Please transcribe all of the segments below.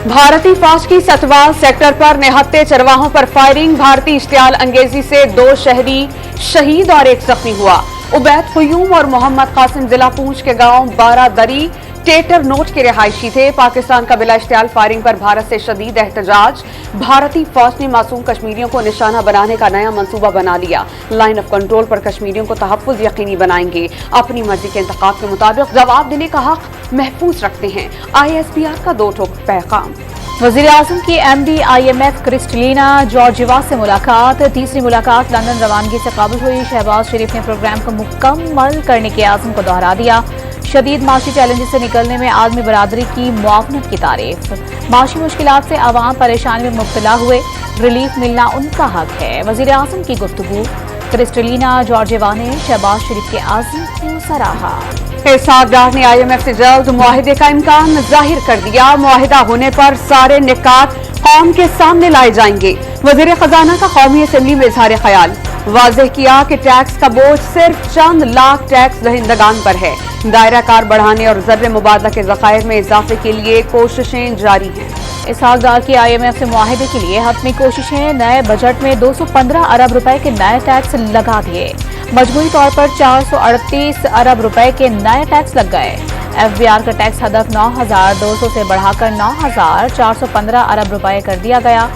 भारतीय फौज की सतवाल सेक्टर पर निहत्थे चरवाहों पर फायरिंग। भारतीय इश्तियाल अंगेजी से 2 शहरी शहीद और 1 जख्मी हुआ। उबैद क़य्यूम और मोहम्मद कासिम जिला पूंछ के गांव बारादरी टेटर नोट के रिहायशी थे। पाकिस्तान का बिला इश्तियाल फायरिंग पर भारत से शदीद एहतजाज। भारतीय फौज ने मासूम कश्मीरियों को निशाना बनाने का नया मंसूबा बना लिया। लाइन ऑफ कंट्रोल पर कश्मीरियों को तहफ़्फ़ुज़ यकीनी बनाएंगे। अपनी मर्जी के इंतखाब के मुताबिक जवाब देने का हक महफूज रखते हैं। ISPR का 2 ठोक पैगाम। वज़ीर-ए-आज़म की MD IMF क्रिस्टलिना जॉर्जिवा से मुलाकात। तीसरी मुलाकात लंदन रवानगी से कबल हुई। शहबाज शरीफ ने प्रोग्राम को मुकम्मल करने के आज़म को दोहरा दिया। शदीद माशी चैलेंजेस से निकलने में आदमी बरादरी की मुआवनत की तारीफ। माशी मुश्किलात से आवाम परेशानी में मुब्तला हुए, रिलीफ मिलना उनका हक है। वज़ीर-ए-आज़म की गुफ्तगू। क्रिस्टलिना जॉर्जिवा ने शहबाज शरीफ के आज़म को सराहा। इसहाक डार ने IMF से जल्द मुआहिदे का इम्कान जाहिर कर दिया। मुआहिदा होने पर सारे निकात कौम के सामने लाए जाएंगे। वज़ीर खजाना का कौमी असम्बली में इजहार ख्याल। वाज़ेह किया कि टैक्स का बोझ सिर्फ चंद लाख टैक्स दहिंदगान पर है। दायरा कार बढ़ाने और ज़र्र मुबादला के ज़खायर में इजाफे के लिए कोशिशें जारी हैं। इसहाक डार की IMF से मुआहिदे के लिए हतमी कोशिशें। नए बजट में 215 अरब रुपए के नए टैक्स लगा दिए। मजमूई तौर पर 438 अरब रुपए के नए टैक्स लग गए। FBR का टैक्स हदफ 9,200 से बढ़ाकर 9,415 अरब रुपए कर दिया गया।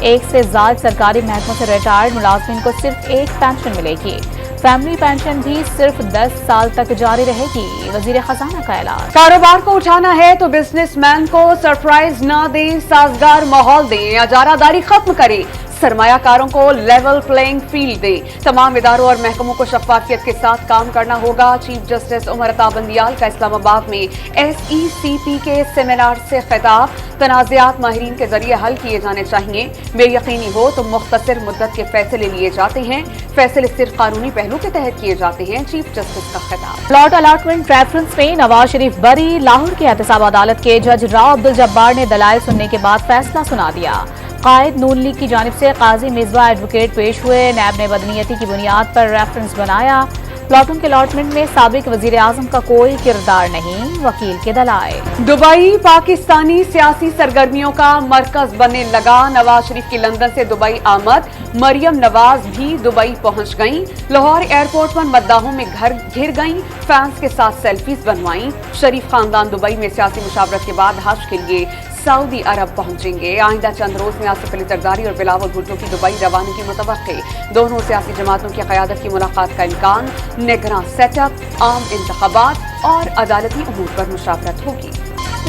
1 से ज़्यादा सरकारी महकमों से रिटायर्ड मुलाजमीन को सिर्फ 1 पेंशन मिलेगी। फैमिली पेंशन भी सिर्फ 10 साल तक जारी रहेगी। वजीर खजाना का ऐलान। कारोबार को उठाना है तो बिजनेसमैन को सरप्राइज न दें, साजगार माहौल दें, इजारादारी खत्म करें, सरमायाकारों को लेवल प्लेइंग फील्ड दें। तमाम इदारों और महकमों को शफाफियत के साथ काम करना होगा। चीफ जस्टिस उमर अता बंदियाल का इस्लामाबाद में SECP के सेमिनार से खिताब। तनाज़ात माहिरीन के जरिए हल किए जाने चाहिए। बेयकीनी हो तो मुख्तसर मुद्दत के फैसले लिए जाते हैं। फैसले सिर्फ कानूनी पहलू के तहत किए जाते हैं। चीफ जस्टिस का खिताब। प्लॉट अलाटमेंट रेफरेंस में नवाज शरीफ बरी। लाहौर की एहतसाब अदालत के जज राव अब्दुल जब्बार ने दलाइल सुनने के बाद फैसला सुना दिया। कायद नून लीग की जानिब से काजी मिसबा एडवोकेट पेश हुए। नैब ने बदनीयती की बुनियाद पर रेफरेंस बनाया। प्लॉटों के अलॉटमेंट में साबिक वज़ीर-ए-आज़म का कोई किरदार नहीं, वकील के दलाइल। दुबई पाकिस्तानी सियासी सरगर्मियों का मरकज बनने लगा। नवाज शरीफ की लंदन से दुबई आमद। मरियम नवाज भी दुबई पहुंच गईं। लाहौर एयरपोर्ट पर मद्दाहों में घर घिर गईं। फैंस के साथ सेल्फीज बनवाईं। शरीफ खानदान दुबई में सियासी मुशावरत के बाद हज के लिए सऊदी अरब पहुंचेंगे। आइंदा चंद रोज में आसिफ अली जरदारी और बिलावल भुट्टो की दुबई रवानगी मुतवक्के। दोनों सियासी जमातों की क़यादत की मुलाकात का इम्कान। निगरान सेटअप, आम इंतखाबात और अदालती उमूर पर मुशावरत होगी।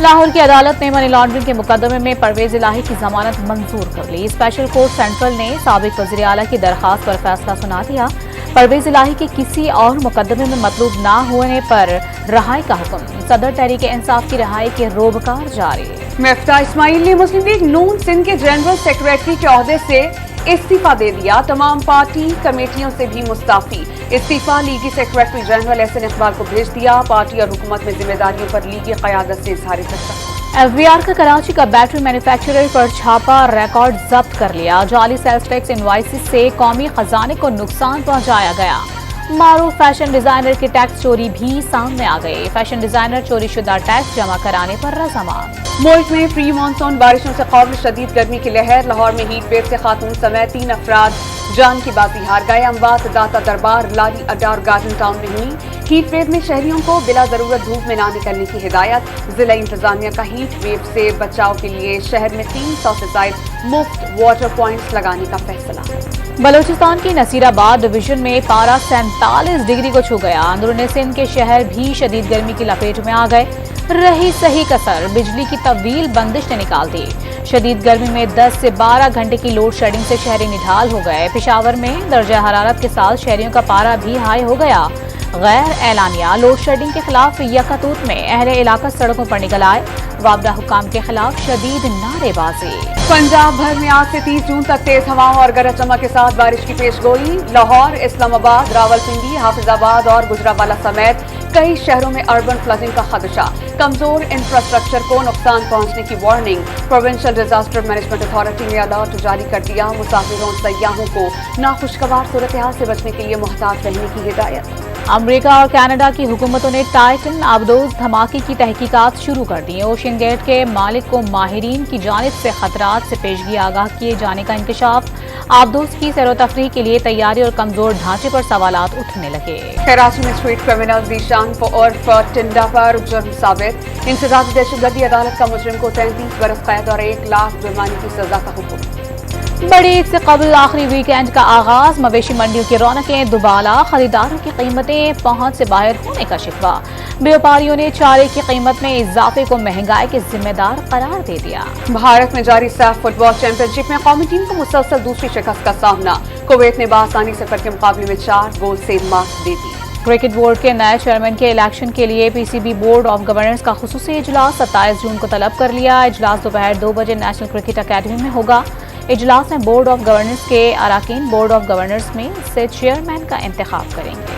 लाहौर की अदालत ने मनी लॉन्ड्रिंग के मुकदमे में परवेज इलाही की जमानत मंजूर कर ली। स्पेशल कोर्ट सेंट्रल ने साबिक वज़ीर आला की दरखास्त पर फैसला सुना दिया। परवेज इलाही के किसी और मुकदमे में मतलूब न होने पर रहाई का हुक्म। सदर तहरीक इंसाफ की रहाई के रोबकार जारी। मिफ्ता इस्माइल ने मुस्लिम लीग नून सिंध के जनरल सेक्रेटरी के ओहदे से इस्तीफा दे दिया। तमाम पार्टी कमेटियों से भी मुस्ताफी। इस्तीफा लीगी सेक्रेटरी जनरल SN इकबाल को भेज दिया। पार्टी और हुकूमत में जिम्मेदारियों पर लीगी क़यादत से इजहार तशक्कुर। FBR का कराची का बैटरी मैन्युफैक्चरर पर छापा, रिकॉर्ड जब्त कर लिया। जाली सेल्स टैक्स इनवाइसेस से कौमी खजाने को नुकसान पहुंचाया गया। मारूफ फैशन डिजाइनर की टैक्स चोरी भी सामने आ गई। फैशन डिजाइनर चोरी शुदा टैक्स जमा कराने पर रज़ामंद। मुल्क में प्री मानसून बारिशों से कबल शदीद गर्मी की लहर। लाहौर में हीट वेव से खातून समेत 3 अफराद जान की बाजी हार गए। अमवात दाता दरबार, लारी अड्डा और गार्डन टाउन में हुई। हीट वेव में शहरियों को बिला जरूरत धूप में न निकलने की हिदायत। जिला इंतजामिया का हीट वेव से बचाव के लिए शहर में 300 से ज्यादा मुफ्त वाटर पॉइंट्स लगाने का फैसला। बलोचिस्तान की नसीराबाद डिवीजन में पारा 47 डिग्री को छू गया। अंदरूनी सिंध के शहर भी शदीद गर्मी की लपेट में आ गए। रही सही कसर, बिजली की तवील बंदिश ने निकाल दी। शदीद गर्मी में 10 से 12 घंटे की लोड शेडिंग से शहरी निढाल हो गए। पेशावर में दर्जा हरारत के साथ शहरियों का पारा भी हाई हो गया। गैर एलानिया लोड शेडिंग के खिलाफ यकातूत में अहले इलाका सड़कों पर निकल आए। वाबदा हुक्काम के खिलाफ शदीद नारेबाजी। पंजाब भर में आज से 30 जून तक तेज हवाओं और गरज चमक के साथ बारिश की पेशगोई। लाहौर, इस्लामाबाद, रावलपिंडी, हाफिजाबाद और गुजरावाला समेत कई शहरों में अर्बन फ्लडिंग का खदशा। कमजोर इंफ्रास्ट्रक्चर को नुकसान पहुंचने की warning. Provincial disaster management authority ने अलर्ट जारी कर दिया। मुसाफिरों और सयाहों को नाखुशगवार सूरत हाल से बचने के लिए मुहतात रहने की हिदायत। امریکہ اور کینیڈا کی حکومتوں نے ٹائٹن آبدوز دھماکے کی تحقیقات شروع کر دی. اوشین گیٹ کے مالک کو ماہرین کی جانب سے خطرات سے پیشگی آگاہ کیے جانے کا انکشاف. آبدوز کی سیر و تفریح کے لیے تیاری اور کمزور ڈھانچے پر سوالات اٹھنے لگے. کراچی میں اسٹریٹ کرمنل ذیشان عرف ٹنڈا پر جرم ثابت. انسداد دہشت گردی عدالت کا مجرم کو 33 برس قید اور 1 لاکھ جرمانے کی سزا کا حکم. بڑی عید سے قبل آخری ویکینڈ کا آغاز. مویشی منڈیوں کی رونقیں دوبالا. خریداروں کی قیمتیں پہنچ سے باہر ہونے کا شکوہ. بیوپاریوں نے چارے کی قیمت میں اضافے کو مہنگائی کے ذمہ دار قرار دے دیا. بھارت میں جاری سیف فٹ بال چیمپئن شپ میں قومی ٹیم کو مسلسل دوسری شکست کا سامنا. کویت نے بآسانی سفر کے مقابلے میں 4 گول سے مات دے دی. کرکٹ بورڈ کے نئے چیئرمین کے الیکشن کے لیے P C B board of governance کا خصوصی اجلاس 27 جون کو طلب کر لیا. اجلاس دوپہر 2 بجے نیشنل کرکٹ اکیڈمی میں ہوگا. اجلاس میں بورڈ آف گورننس کے اراکین بورڈ آف گورننس میں سے چیئرمین کا انتخاب کریں گے.